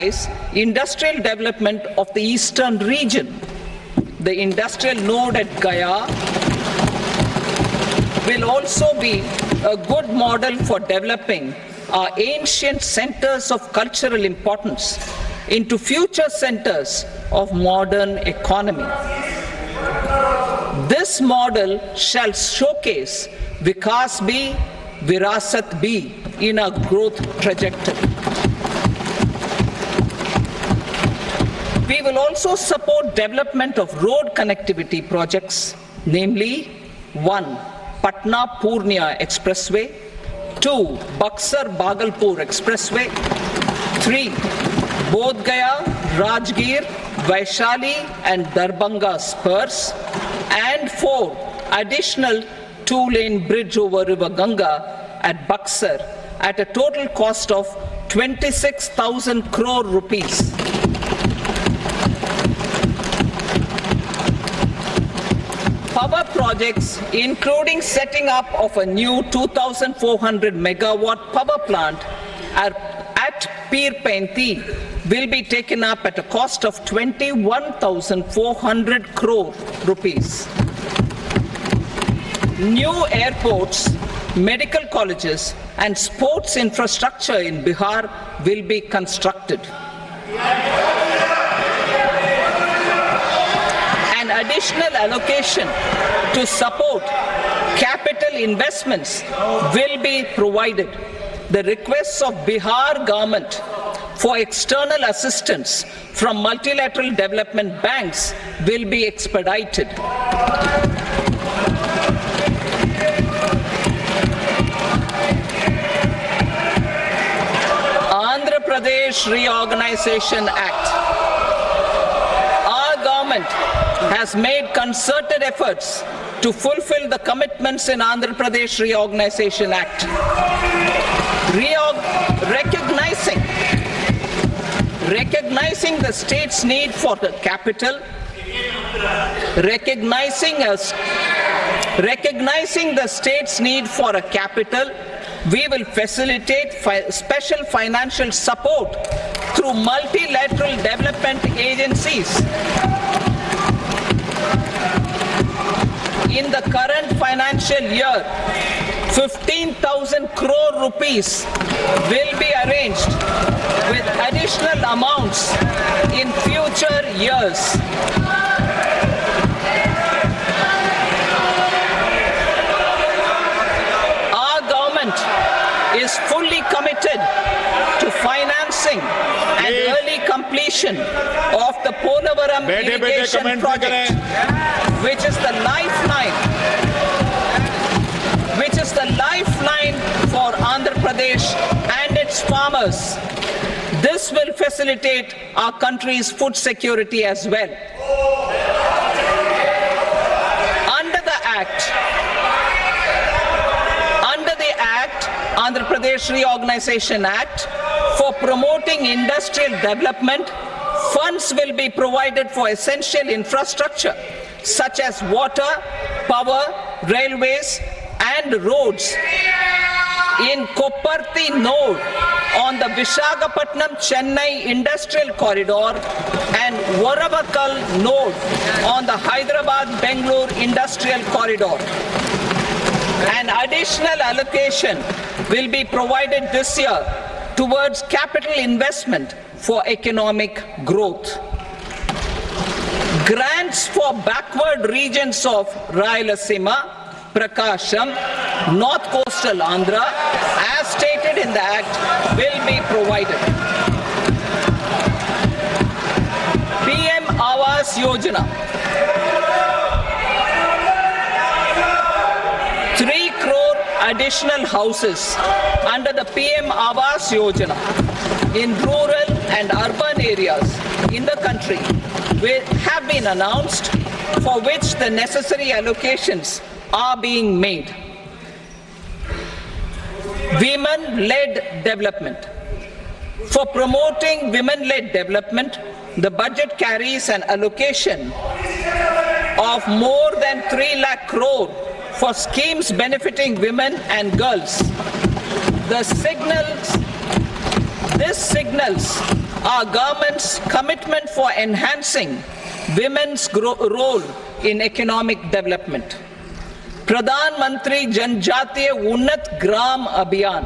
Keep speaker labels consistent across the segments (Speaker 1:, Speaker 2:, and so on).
Speaker 1: industrial development of the eastern region. The industrial node at Gaya will also be a good model for developing our ancient centers of cultural importance into future centers of modern economy. This model shall showcase Vikas B, Virasat B in our growth trajectory. We will also support development of road connectivity projects, namely 1. Patna-Purnia Expressway, 2. Buxar-Bhagalpur Expressway, 3. Bodh Gaya, Rajgir, Vaishali and Darbhanga spurs, and 4. Additional 2-lane bridge over River Ganga at Buxar at a total cost of 26,000 crore rupees. Power projects, including setting up of a new 2,400 megawatt power plant at Pir Painti, will be taken up at a cost of 21,400 crore rupees. New airports, medical colleges and sports infrastructure in Bihar will be constructed. An additional allocation to support capital investments will be provided. The requests of Bihar government for external assistance from multilateral development banks will be expedited. Andhra Pradesh Reorganization Act. Our government has made concerted efforts to fulfill the commitments in Andhra Pradesh Reorganization Act. Recognizing the state's need for the capital, recognizing the state's need for a capital, we will facilitate special financial support through multilateral development agencies. In the current financial year, 15,000 crore rupees will be arranged with additional amounts in future years. Our government is fully committed to financing and early completion of the Polavaram irrigation project, which is the lifeline for Andhra Pradesh and its farmers. This will facilitate our country's food security as well. Under the Andhra Pradesh Reorganization Act, for promoting industrial development, funds will be provided for essential infrastructure such as water, power, railways and roads. In Kopparthi node on the Visakhapatnam-Chennai industrial corridor and Varavakal node on the Hyderabad-Bengaluru industrial corridor. An additional allocation will be provided this year towards capital investment for economic growth. Grants for backward regions of Rayalaseema, Prakasham, North Coastal Andhra, as stated in the Act, will be provided. PM Awas Yojana. 3 crore additional houses under the PM Awas Yojana in rural and urban areas in the country have been announced, for which the necessary allocations are being made. Women-led development. For promoting women-led development, the budget carries an allocation of more than 3 lakh crore for schemes benefiting women and girls. This signals our government's commitment for enhancing women's role in economic development. Pradhan Mantri Janjatiya Unnat Gram Abhiyan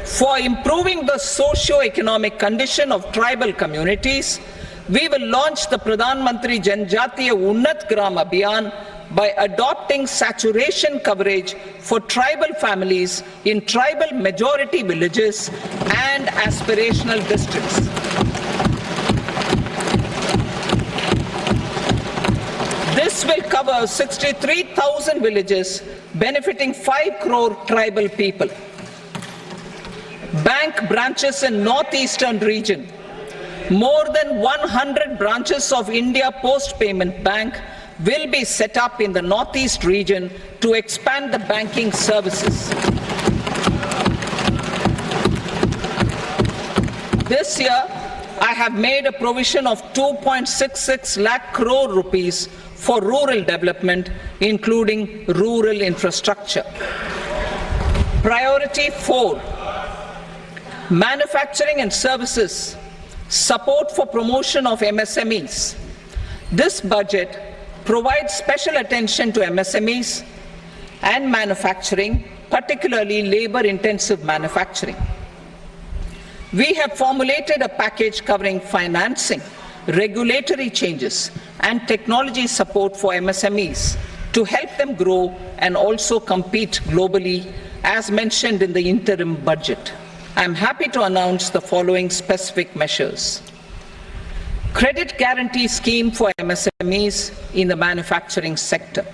Speaker 1: for improving the socio-economic condition of tribal communities. We will launch the Pradhan Mantri Janjatiya Unnat Gram Abhiyan by adopting saturation coverage for tribal families in tribal majority villages and aspirational districts. This will cover 63,000 villages, benefiting 5 crore tribal people. Bank branches in northeastern region. More than 100 branches of India Post Payment Bank will be set up in the northeast region to expand the banking services. This year, I have made a provision of 2.66 lakh crore rupees for rural development, including rural infrastructure. Priority 4, manufacturing and services, support for promotion of MSMEs. This budget provides special attention to MSMEs and manufacturing, particularly labor-intensive manufacturing. We have formulated a package covering financing, regulatory changes, and technology support for MSMEs to help them grow and also compete globally, as mentioned in the interim budget. I am happy to announce the following specific measures. Credit guarantee scheme for MSMEs in the manufacturing sector.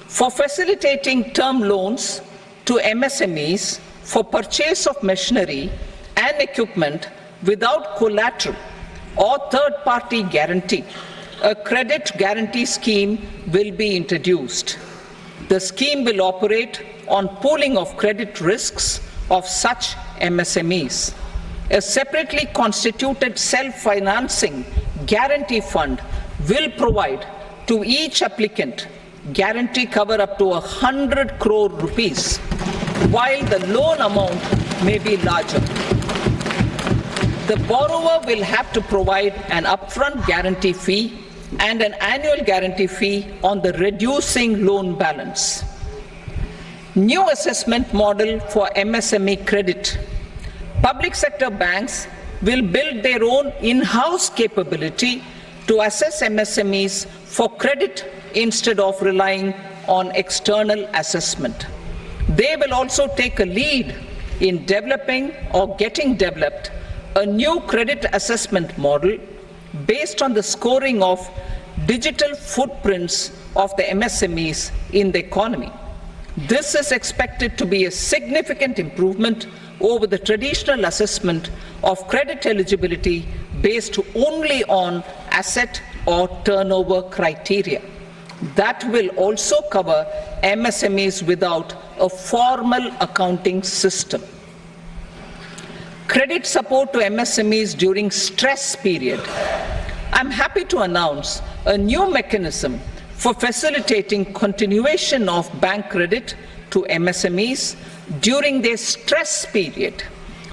Speaker 1: For facilitating term loans to MSMEs for purchase of machinery and equipment without collateral or third-party guarantee, a credit guarantee scheme will be introduced. The scheme will operate on pooling of credit risks of such MSMEs. A separately constituted self-financing guarantee fund will provide to each applicant guarantee cover up to 100 crore rupees, while the loan amount may be larger. The borrower will have to provide an upfront guarantee fee and an annual guarantee fee on the reducing loan balance. New assessment model for MSME credit. Public sector banks will build their own in-house capability to assess MSMEs for credit instead of relying on external assessment. They will also take a lead in developing or getting developed a new credit assessment model based on the scoring of digital footprints of the MSMEs in the economy. This is expected to be a significant improvement over the traditional assessment of credit eligibility based only on asset or turnover criteria. That will also cover MSMEs without a formal accounting system. Credit support to MSMEs during stress period. I'm happy to announce a new mechanism for facilitating continuation of bank credit to MSMEs during their stress period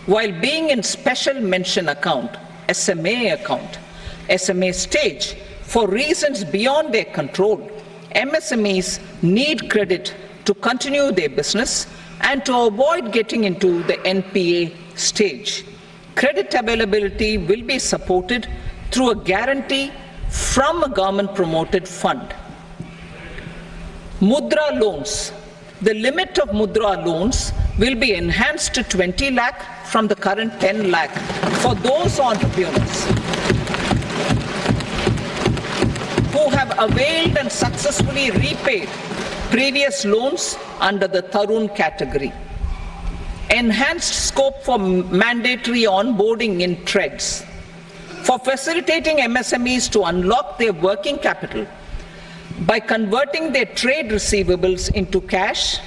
Speaker 1: while being in special mention account, SMA stage, for reasons beyond their control. MSMEs need credit to continue their business and to avoid getting into the NPA stage. Credit availability will be supported through a guarantee from a government-promoted fund. Mudra loans. The limit of Mudra loans will be enhanced to 20 lakh from the current 10 lakh for those entrepreneurs who have availed and successfully repaid previous loans under the Tarun category. Enhanced scope for mandatory onboarding in trades. For facilitating MSMEs to unlock their working capital by converting their trade receivables into cash,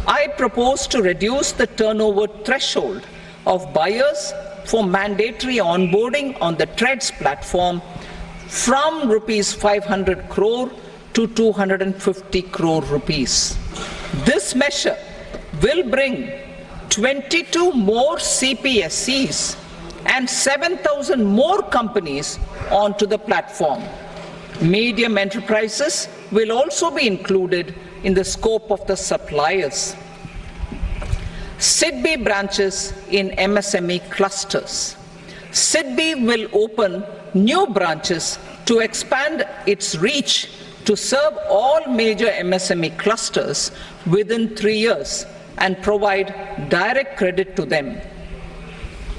Speaker 1: I propose to reduce the turnover threshold of buyers for mandatory onboarding on the trades platform from rupees 500 crore to 250 crore rupees. This measure will bring 22 more CPSCs and 7,000 more companies onto the platform. Medium enterprises will also be included in the scope of the suppliers. SIDBI branches in MSME clusters. SIDBI will open new branches to expand its reach to serve all major MSME clusters within 3 years and provide direct credit to them.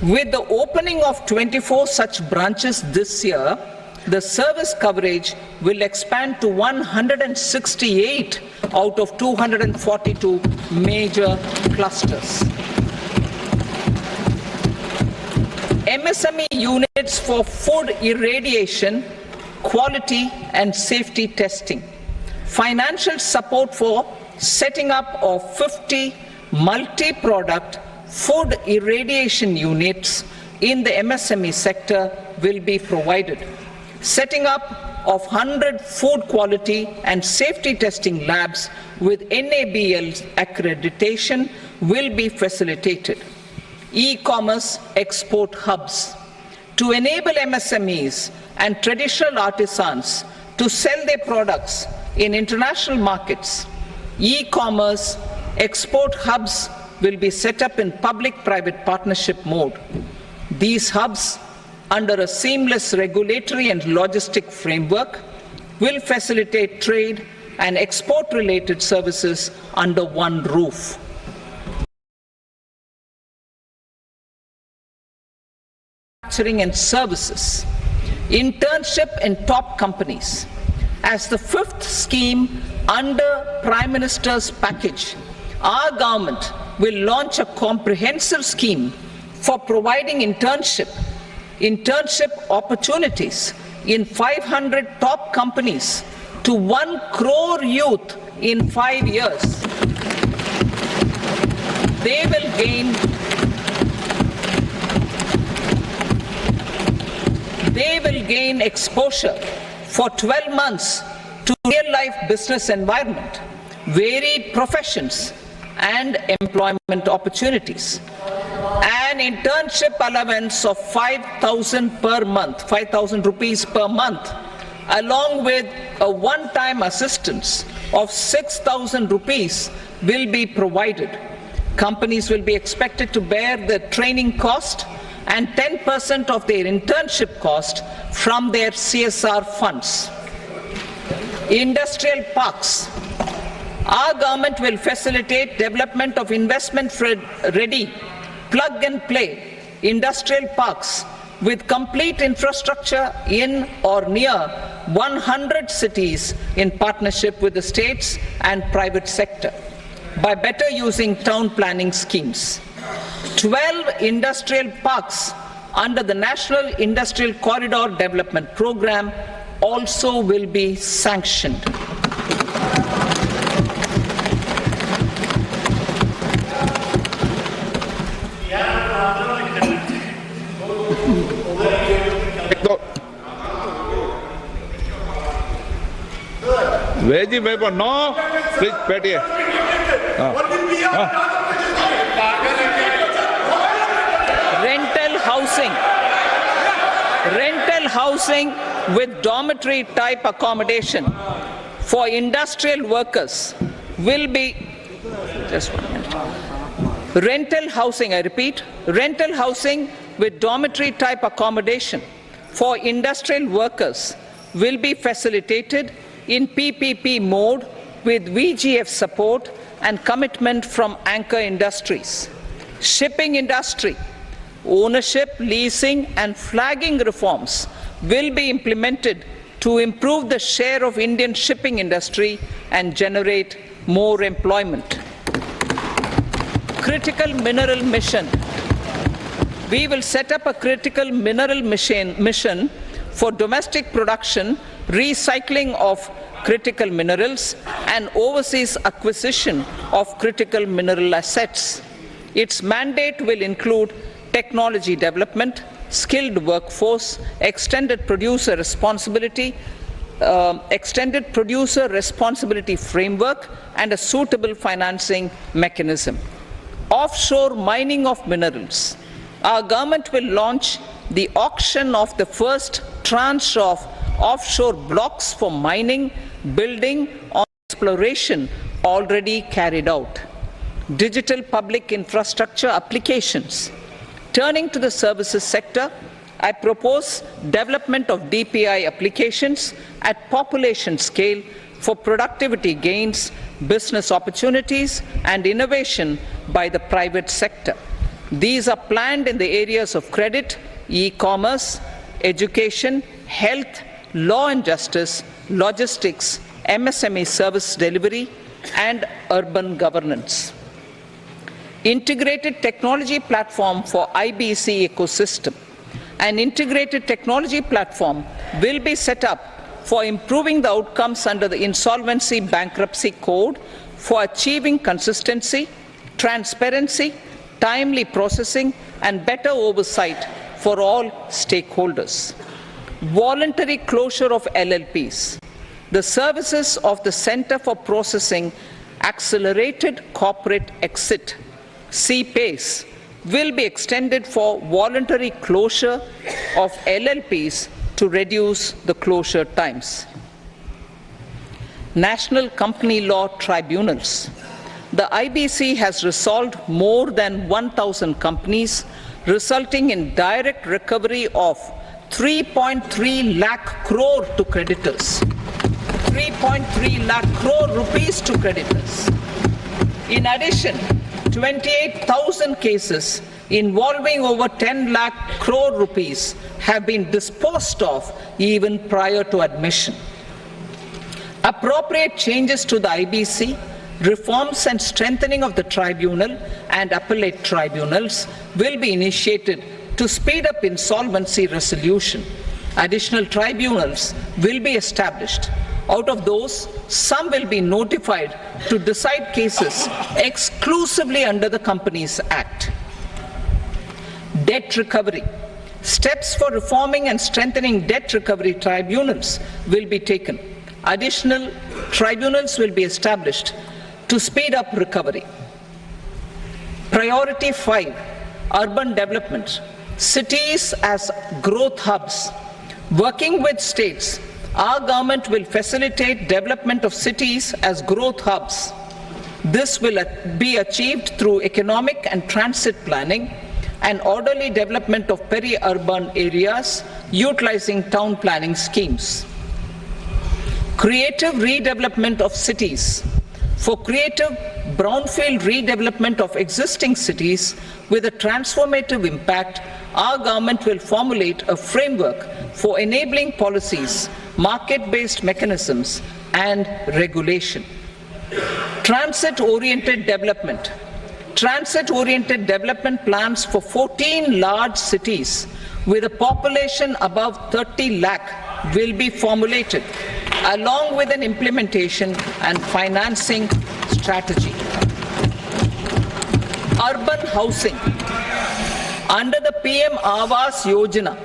Speaker 1: With the opening of 24 such branches this year, the service coverage will expand to 168 out of 242 major clusters. MSME units for food irradiation, quality and safety testing. Financial support for setting up of 50 multi-product food irradiation units in the MSME sector will be provided. Setting up of 100 food quality and safety testing labs with NABL accreditation will be facilitated. E-commerce export hubs. To enable MSMEs and traditional artisans to sell their products in international markets, e-commerce export hubs will be set up in public-private partnership mode. These hubs, under a seamless regulatory and logistic framework, will facilitate trade and export-related services under one roof. Manufacturing and services. Internship in top companies. As the fifth scheme under Prime Minister's package, our government will launch a comprehensive scheme for providing internship opportunities in 500 top companies to 1 crore youth in 5 years. They will gain exposure for 12 months to real-life business environment, varied professions, and employment opportunities. An internship allowance of 5,000 per month, 5,000 rupees per month, along with a one-time assistance of 6,000 rupees will be provided. Companies will be expected to bear the training cost and 10% of their internship cost from their CSR funds. Industrial parks. Our government will facilitate development of investment-ready, plug-and-play industrial parks with complete infrastructure in or near 100 cities in partnership with the states and private sector by better using town planning schemes. 12 industrial parks under the National Industrial Corridor Development Program also will be sanctioned.
Speaker 2: Veggie paper, no. Please, Petty.
Speaker 1: Rental housing with dormitory type accommodation for industrial workers will be, just 1 minute. Rental housing, I repeat, rental housing with dormitory type accommodation for industrial workers will be facilitated in PPP mode with VGF support and commitment from anchor industries. Shipping industry, ownership, leasing and flagging reforms will be implemented to improve the share of Indian shipping industry and generate more employment. Critical mineral mission. We will set up a critical mineral mission for domestic production, recycling of critical minerals and overseas acquisition of critical mineral assets. Its mandate will include technology development, skilled workforce, extended producer responsibility framework and a suitable financing mechanism. Offshore mining of minerals. Our government will launch the auction of the first tranche of offshore blocks for mining, building, or exploration already carried out. Digital public infrastructure applications. Turning to the services sector, I propose development of DPI applications at population scale for productivity gains, business opportunities, and innovation by the private sector. These are planned in the areas of credit, e-commerce, education, health, law and justice, logistics, MSME service delivery, and urban governance. Integrated technology platform for IBC ecosystem. An integrated technology platform will be set up for improving the outcomes under the Insolvency Bankruptcy Code for achieving consistency, transparency, timely processing, and better oversight for all stakeholders. Voluntary closure of LLPs. The services of the Center for Processing Accelerated Corporate Exit, CPACE, will be extended for voluntary closure of LLPs to reduce the closure times. National Company Law Tribunals. The IBC has resolved more than 1,000 companies, resulting in direct recovery of 3.3 lakh crore to creditors. 3.3 lakh crore rupees to creditors. In addition, 28,000 cases involving over 10 lakh crore rupees have been disposed of even prior to admission. Appropriate changes to the IBC, reforms and strengthening of the tribunal and appellate tribunals will be initiated to speed up insolvency resolution. Additional tribunals will be established. Out of those, some will be notified to decide cases exclusively under the Companies Act. Debt recovery. Steps for reforming and strengthening debt recovery tribunals will be taken. Additional tribunals will be established to speed up recovery. Priority 5, urban development. Cities as growth hubs. Working with states, our government will facilitate development of cities as growth hubs. This will be achieved through economic and transit planning and orderly development of peri-urban areas utilizing town planning schemes. Creative redevelopment of cities. For creative brownfield redevelopment of existing cities with a transformative impact, our government will formulate a framework for enabling policies, market-based mechanisms, and regulation. Transit-oriented development. Transit-oriented development plans for 14 large cities with a population above 30 lakh will be formulated, along with an implementation and financing strategy. Urban housing. Under the PM Awas Yojana,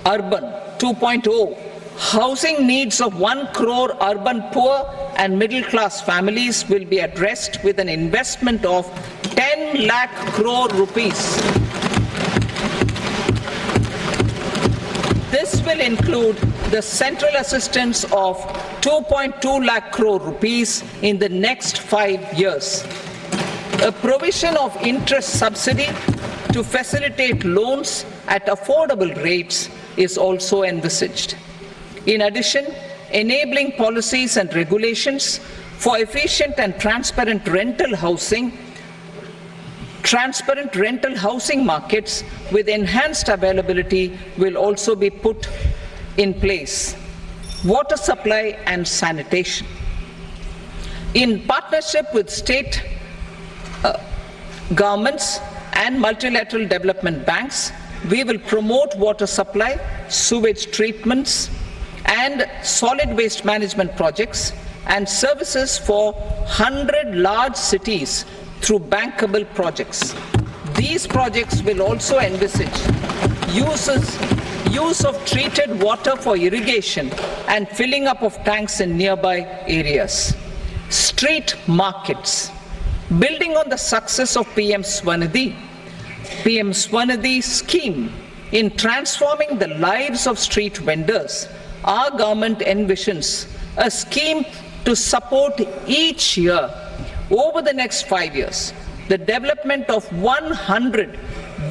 Speaker 1: Urban 2.0, housing needs of 1 crore urban poor and middle class families will be addressed with an investment of 10 lakh crore rupees. This will include the central assistance of 2.2 lakh crore rupees in the next 5 years. A provision of interest subsidy to facilitate loans at affordable rates is also envisaged. In addition, enabling policies and regulations for efficient and transparent rental housing markets with enhanced availability will also be put in place. Water supply and sanitation. In partnership with state governments and multilateral development banks, we will promote water supply, sewage treatments, and solid waste management projects and services for 100 large cities through bankable projects. These projects will also envisage use of treated water for irrigation and filling up of tanks in nearby areas. Street markets. Building on the success of PM Swanidhi, PM Swanidhi scheme in transforming the lives of street vendors, our government envisions a scheme to support each year over the next 5 years the development of 100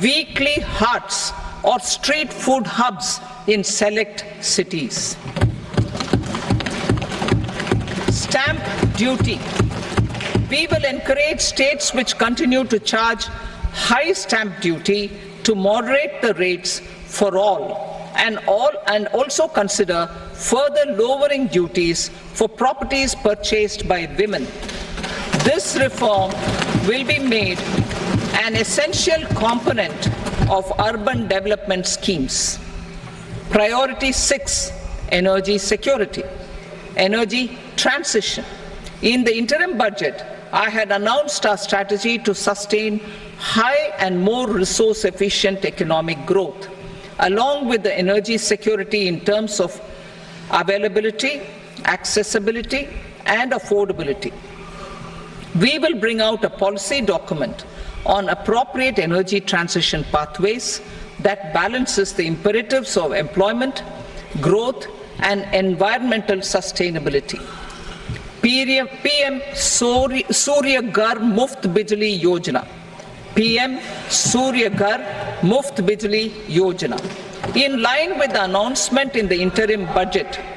Speaker 1: weekly hearts or street food hubs in select cities. Stamp duty. We will encourage states which continue to charge high stamp duty to moderate the rates for all and also consider further lowering duties for properties purchased by women. This reform will be made an essential component of urban development schemes. Priority 6, energy security, energy transition. In the interim budget, I had announced our strategy to sustain high and more resource-efficient economic growth, along with the energy security in terms of availability, accessibility, and affordability. We will bring out a policy document on appropriate energy transition pathways that balances the imperatives of employment, growth, and environmental sustainability. PM Surya Ghar Muft Bijli Yojana. PM Surya Ghar Muft Bijli Yojana. In line with the announcement in the interim budget,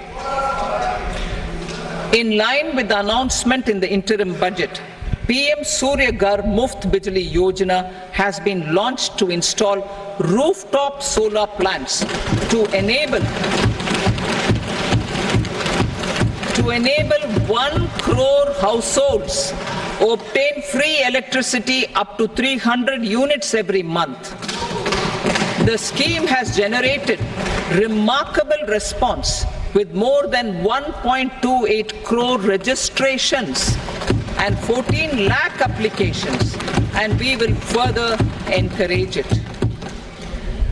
Speaker 1: PM Surya Ghar Muft Bijli Yojana has been launched to install rooftop solar plants to enable 1 crore households obtain free electricity up to 300 units every month. The scheme has generated remarkable response with more than 1.28 crore registrations and 14 lakh applications, and we will further encourage it.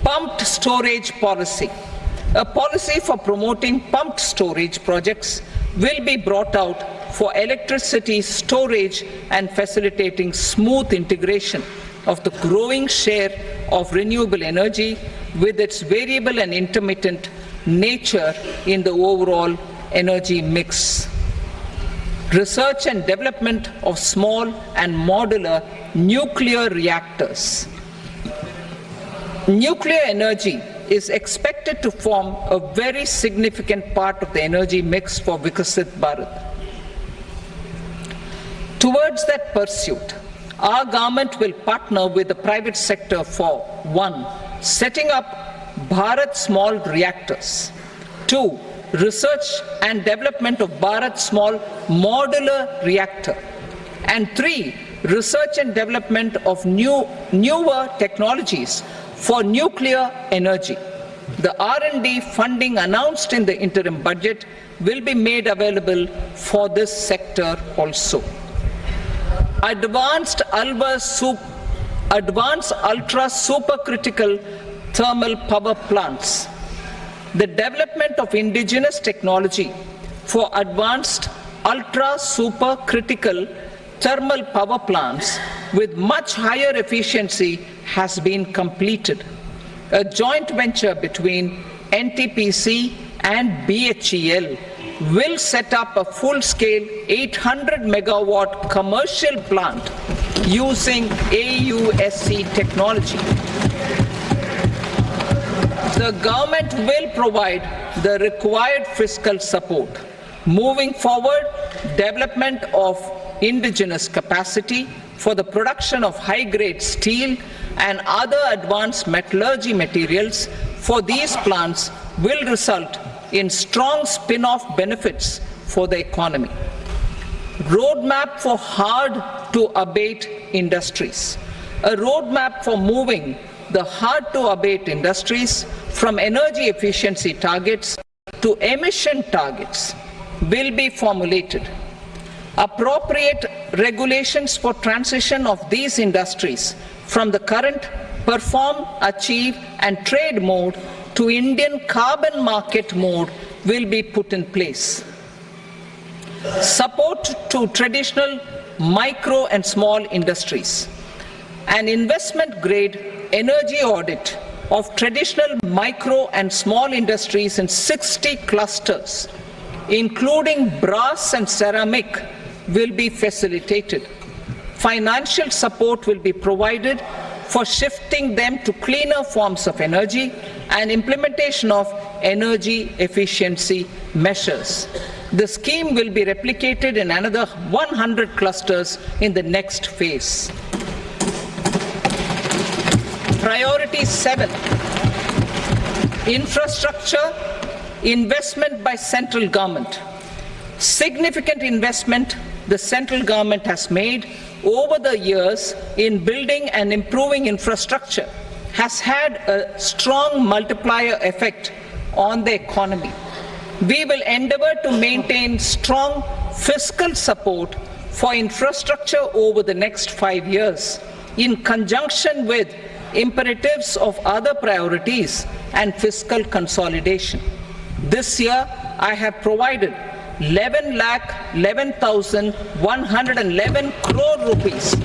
Speaker 1: Pumped storage policy. A policy for promoting pumped storage projects will be brought out for electricity storage and facilitating smooth integration of the growing share of renewable energy with its variable and intermittent nature in the overall energy mix. Research and development of small and modular nuclear reactors. Nuclear energy is expected to form a very significant part of the energy mix for Vikasit Bharat. Towards that pursuit, our government will partner with the private sector for 1. Setting up Bharat Small Reactors, 2. Research and development of Bharat Small Modular Reactor, and 3. Research and development of newer technologies for nuclear energy. The R&D funding announced in the interim budget will be made available for this sector also. Advanced ultra supercritical thermal power plants. The development of indigenous technology for advanced ultra supercritical thermal power plants with much higher efficiency has been completed. A joint venture between NTPC and BHEL will set up a full-scale 800 megawatt commercial plant using AUSC technology. The government will provide the required fiscal support. Moving forward, development of indigenous capacity for the production of high-grade steel and other advanced metallurgy materials for these plants will result in strong spin-off benefits for the economy. Roadmap for hard-to-abate industries. A roadmap for moving the hard-to-abate industries from energy efficiency targets to emission targets will be formulated. Appropriate regulations for transition of these industries from the current perform, achieve, and trade mode to Indian carbon market mode will be put in place. Support to traditional micro and small industries. An investment grade energy audit of traditional micro and small industries in 60 clusters, including brass and ceramic, will be facilitated. Financial support will be provided for shifting them to cleaner forms of energy and implementation of energy efficiency measures. The scheme will be replicated in another 100 clusters in the next phase. Priority 7, infrastructure investment by central government. Significant investment the central government has made over the years in building and improving infrastructure has had a strong multiplier effect on the economy. We will endeavour to maintain strong fiscal support for infrastructure over the next 5 years in conjunction with imperatives of other priorities and fiscal consolidation. This year, I have provided 11,11,111 crore rupees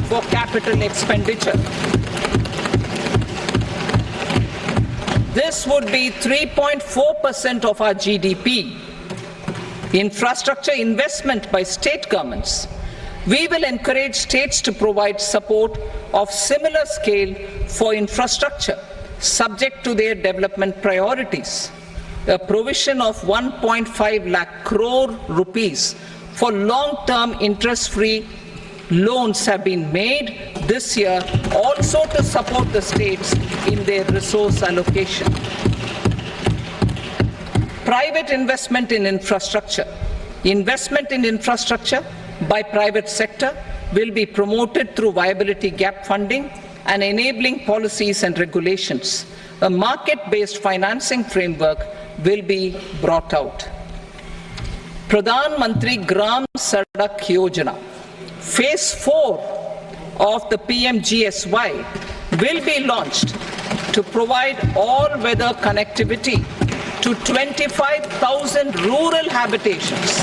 Speaker 1: for capital expenditure. This would be 3.4% of our GDP. Infrastructure investment by state governments. We will encourage states to provide support of similar scale for infrastructure, subject to their development priorities. A provision of 1.5 lakh crore rupees for long-term interest-free loans have been made this year also to support the states in their resource allocation. Private investment in infrastructure. Investment in infrastructure by private sector will be promoted through viability gap funding and enabling policies and regulations. A market-based financing framework will be brought out. Pradhan Mantri Gram Sadak Yojana. Phase 4 of the PMGSY will be launched to provide all-weather connectivity to 25,000 rural habitations,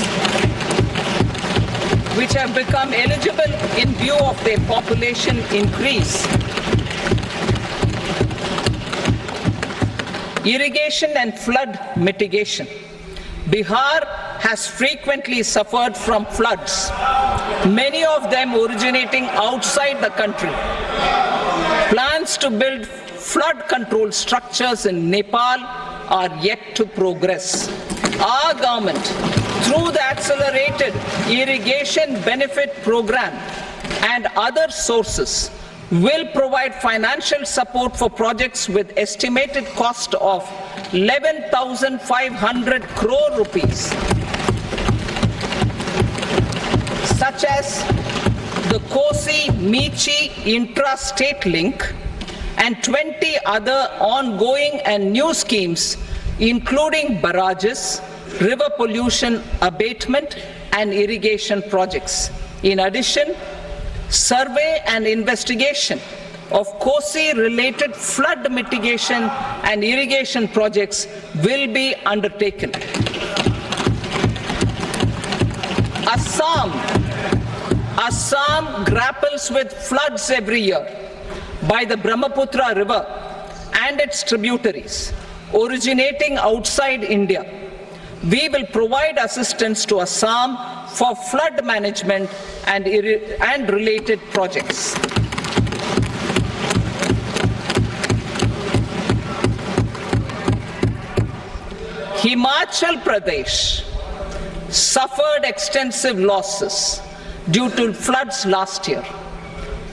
Speaker 1: which have become eligible in view of their population increase. Irrigation and flood mitigation. Bihar has frequently suffered from floods, many of them originating outside the country. Plans to build flood control structures in Nepal are yet to progress. Our government, through the Accelerated Irrigation Benefit Program and other sources, will provide financial support for projects with estimated cost of 11,500 crore rupees, such as the Kosi-Michi intra-state link and 20 other ongoing and new schemes, including barrages, river pollution abatement and irrigation projects. In addition, survey and investigation of Kosi-related flood mitigation and irrigation projects will be undertaken. Assam grapples with floods every year by the Brahmaputra River and its tributaries originating outside India. We will provide assistance to Assam for flood management and related projects. Himachal Pradesh suffered extensive losses due to floods last year.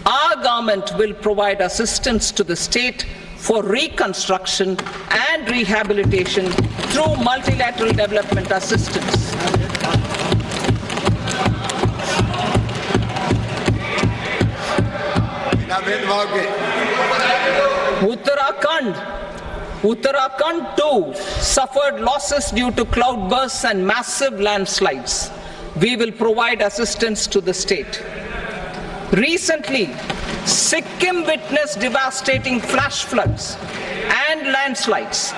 Speaker 1: Our government will provide assistance to the state for reconstruction and rehabilitation through multilateral development assistance. Uttarakhand too suffered losses due to cloudbursts and massive landslides. We will provide assistance to the state. Recently, Sikkim witnessed devastating flash floods and landslides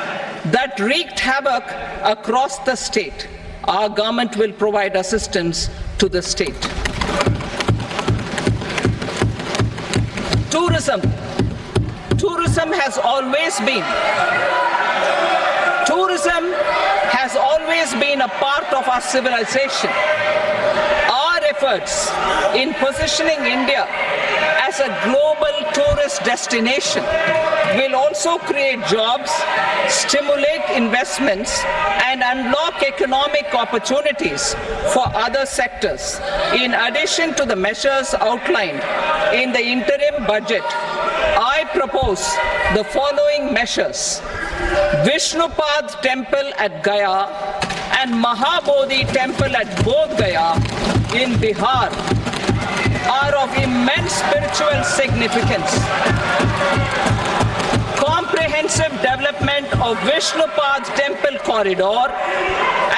Speaker 1: that wreaked havoc across the state. Our government will provide assistance to the state. tourism has always been a part of our civilization. Our efforts in positioning India as a global tourist destination will also create jobs, stimulate investments, and unlock economic opportunities for other sectors. In addition to the measures outlined in the interim budget, I propose the following measures. Vishnupad Temple at Gaya and Mahabodhi Temple at Bodh Gaya in Bihar are of immense spiritual significance. Comprehensive development of Vishnupad Temple Corridor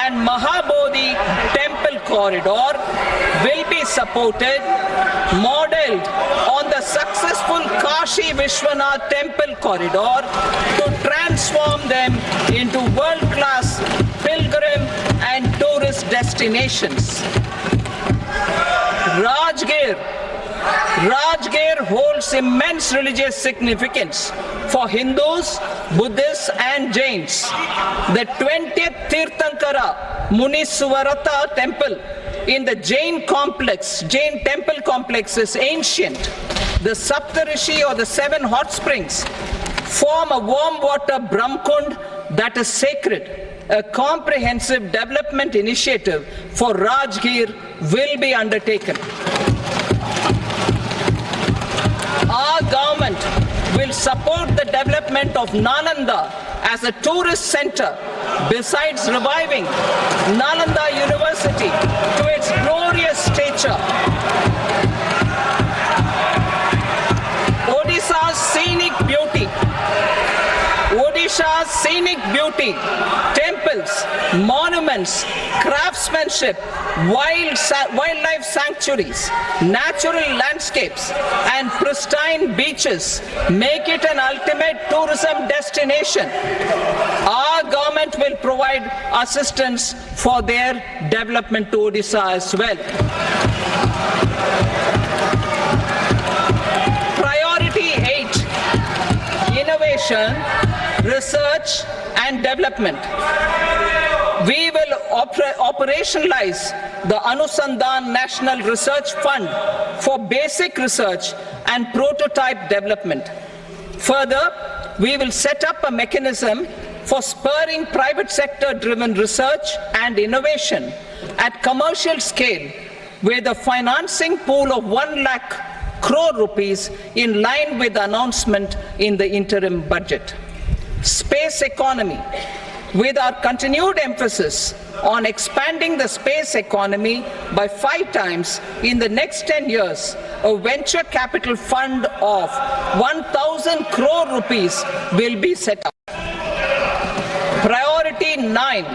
Speaker 1: and Mahabodhi Temple Corridor will be supported, modeled on the successful Kashi Vishwanath Temple Corridor to transform them into world-class pilgrim and tourist destinations. Rajgir holds immense religious significance for Hindus, Buddhists and Jains. The 20th Tirthankara Muniswarata temple in the Jain temple complex is ancient. The Saptarishi or the 7 hot springs form a warm water Brahmkund that is sacred. A comprehensive development initiative for Rajgir will be undertaken. Our government will support the development of Nalanda as a tourist center, besides reviving Nalanda University to its glorious stature. Odisha's scenic beauty, temples, monuments, craftsmanship, wildlife sanctuaries, natural landscapes, and pristine beaches make it an ultimate tourism destination. Our government will provide assistance for their development to Odisha as well. Priority 8, innovation, research and development. We will operationalize the Anusandhan National Research Fund for basic research and prototype development. Further, we will set up a mechanism for spurring private sector driven research and innovation at commercial scale with a financing pool of 1 lakh crore rupees in line with the announcement in the interim budget. Space economy. With our continued emphasis on expanding the space economy by 5 times in the next 10 years, a venture capital fund of 1,000 crore rupees will be set up. Priority 9,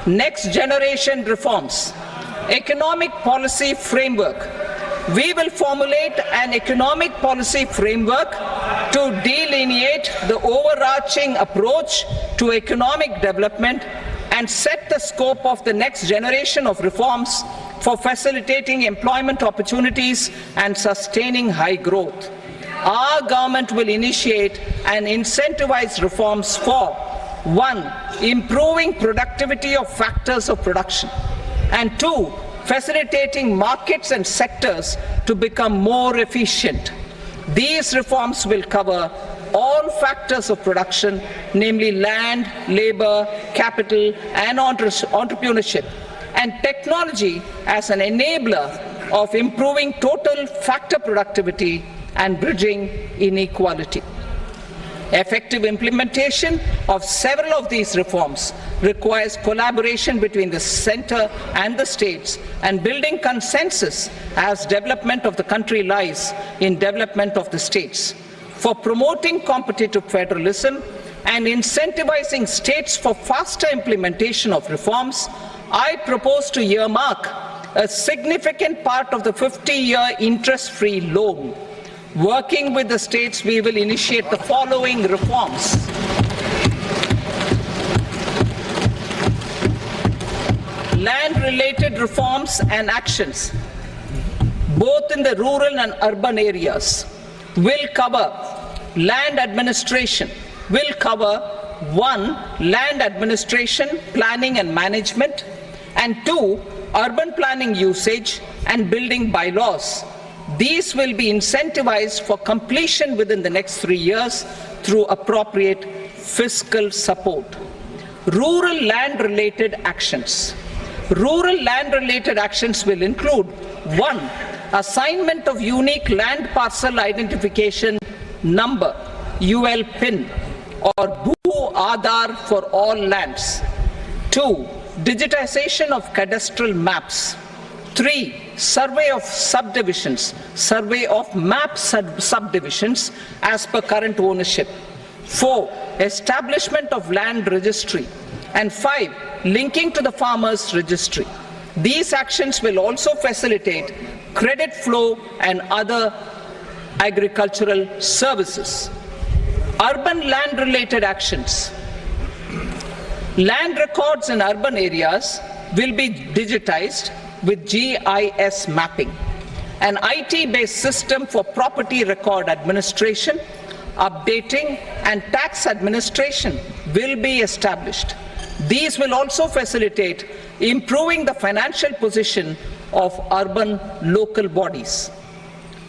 Speaker 1: next generation reforms. Economic policy framework. We will formulate an economic policy framework to delineate the overarching approach to economic development and set the scope of the next generation of reforms for facilitating employment opportunities and sustaining high growth. Our government will initiate and incentivize reforms for 1. Improving productivity of factors of production, and 2. Facilitating markets and sectors to become more efficient. These reforms will cover all factors of production, namely land, labor, capital, and entrepreneurship, and technology as an enabler of improving total factor productivity and bridging inequality. Effective implementation of several of these reforms requires collaboration between the center and the states, and building consensus as development of the country lies in development of the states. For promoting competitive federalism and incentivizing states for faster implementation of reforms, I propose to earmark a significant part of the 50-year interest-free loan. Working with the states, we will initiate the following reforms. Land-related reforms and actions, both in the rural and urban areas, will cover land administration will cover 1. Land administration, planning and management, and 2. Urban planning usage and building bylaws. These will be incentivized for completion within the next 3 years through appropriate fiscal support. Rural land-related actions. Rural land-related actions will include 1. Assignment of unique land parcel identification number, UL PIN, or Bhu Aadhaar for all lands. 2. Digitization of cadastral maps. 3. Survey of subdivisions, survey of map subdivisions as per current ownership. 4. Establishment of land registry. And 5. Linking to the farmers registry. These actions will also facilitate credit flow and other agricultural services. Urban land-related actions. Land records in urban areas will be digitized with GIS mapping. An IT-based system for property record administration, updating, and tax administration will be established. These will also facilitate improving the financial position of urban local bodies.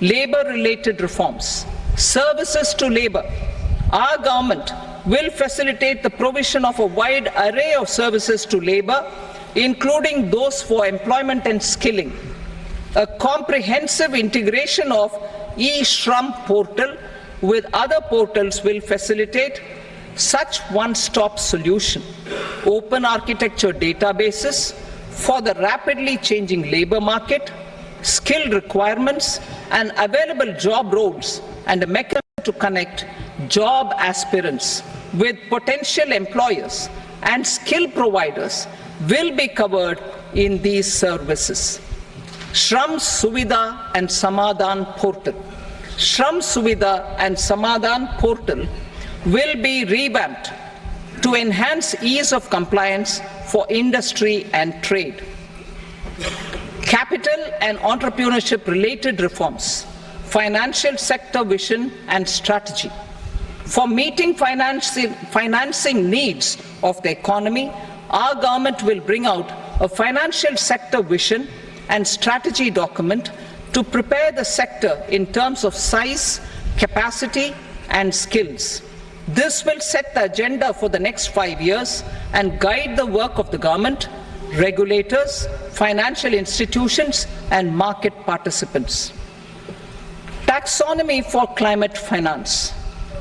Speaker 1: Labor-related reforms. Services to labor. Our government will facilitate the provision of a wide array of services to labor, including those for employment and skilling. A comprehensive integration of e-Shram portal with other portals will facilitate such one-stop solution. Open architecture databases for the rapidly changing labor market, skill requirements, and available job roles, and a mechanism to connect job aspirants with potential employers and skill providers will be covered in these services. Shram Suvidha and Samadhan portal. Shram Suvidha and Samadhan portal will be revamped to enhance ease of compliance for industry and trade. Capital and entrepreneurship related reforms. Financial sector vision and strategy. For meeting financing needs of the economy, our government will bring out a financial sector vision and strategy document to prepare the sector in terms of size, capacity, and skills. This will set the agenda for the next 5 years and guide the work of the government, regulators, financial institutions, and market participants. Taxonomy for climate finance.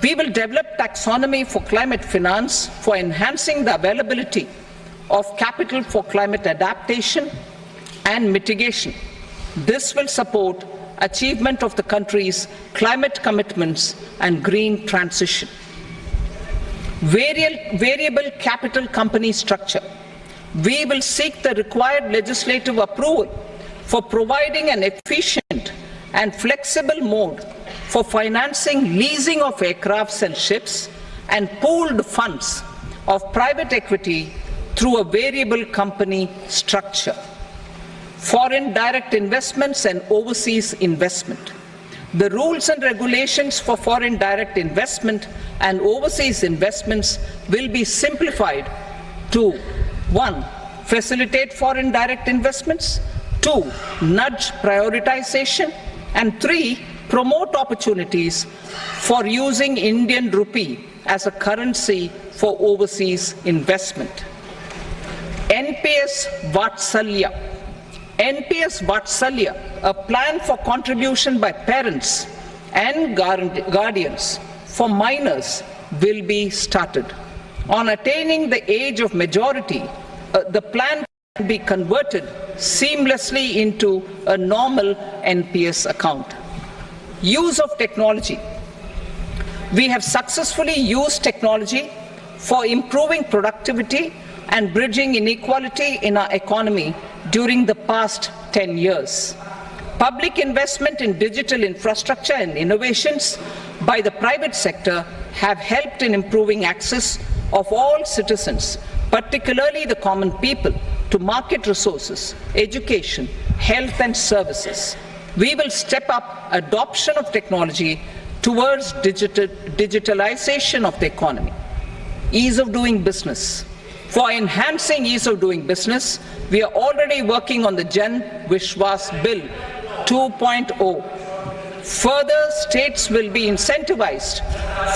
Speaker 1: We will develop taxonomy for climate finance for enhancing the availability of capital for climate adaptation and mitigation. This will support achievement of the country's climate commitments and green transition. Variable capital company structure. We will seek the required legislative approval for providing an efficient and flexible mode for financing leasing of aircrafts and ships and pooled funds of private equity through a variable company structure. Foreign direct investments and overseas investment. The rules and regulations for foreign direct investment and overseas investments will be simplified to 1. Facilitate foreign direct investments, 2. Nudge prioritization, and 3. Promote opportunities for using Indian rupee as a currency for overseas investment. NPS Vatsalya. NPS Vatsalya, a plan for contribution by parents and guardians for minors, will be started. On attaining the age of majority, the plan can be converted seamlessly into a normal NPS account. Use of technology. We have successfully used technology for improving productivity and bridging inequality in our economy during the past 10 years. Public investment in digital infrastructure and innovations by the private sector have helped in improving access of all citizens, particularly the common people, to market resources, education, health and services. We will step up adoption of technology towards digitalization of the economy. Ease of doing business. For enhancing ease of doing business, we are already working on the Jan Vishwas Bill 2.0. Further, states will be incentivized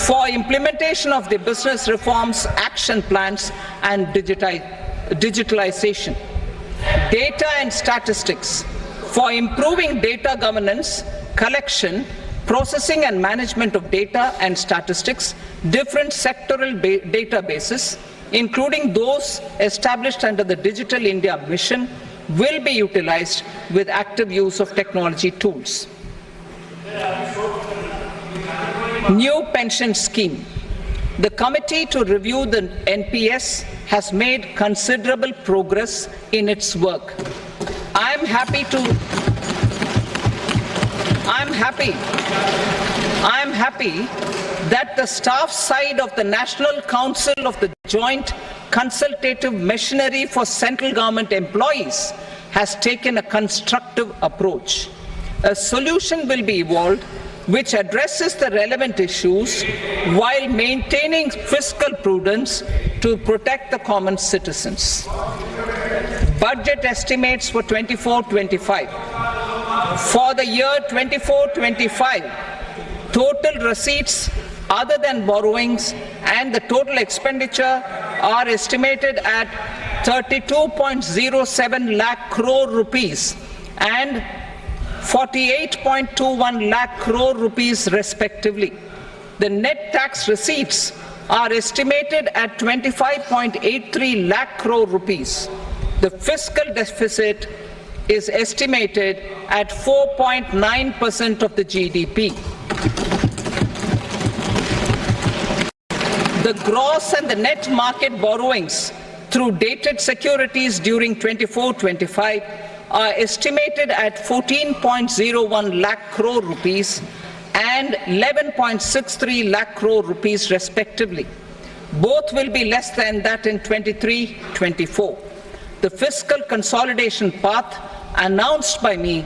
Speaker 1: for implementation of the business reforms, action plans, and digitalization. Data and statistics. For improving data governance, collection, processing and management of data and statistics, different sectoral databases, including those established under the Digital India Mission, will be utilized with active use of technology tools. New pension scheme. The committee to review the NPS has made considerable progress in its work. I am happy that the staff side of the National Council of the Joint Consultative Machinery for Central Government Employees has taken a constructive approach. A solution will be evolved which addresses the relevant issues while maintaining fiscal prudence to protect the common citizens. Budget estimates for 24-25. For the year 24-25, total receipts other than borrowings and the total expenditure are estimated at 32.07 lakh crore rupees and 48.21 lakh crore rupees respectively. The net tax receipts are estimated at 25.83 lakh crore rupees. The fiscal deficit is estimated at 4.9% of the GDP. The gross and the net market borrowings through dated securities during 24-25 are estimated at 14.01 lakh crore rupees and 11.63 lakh crore rupees respectively. Both will be less than that in 23-24. The fiscal consolidation path announced by me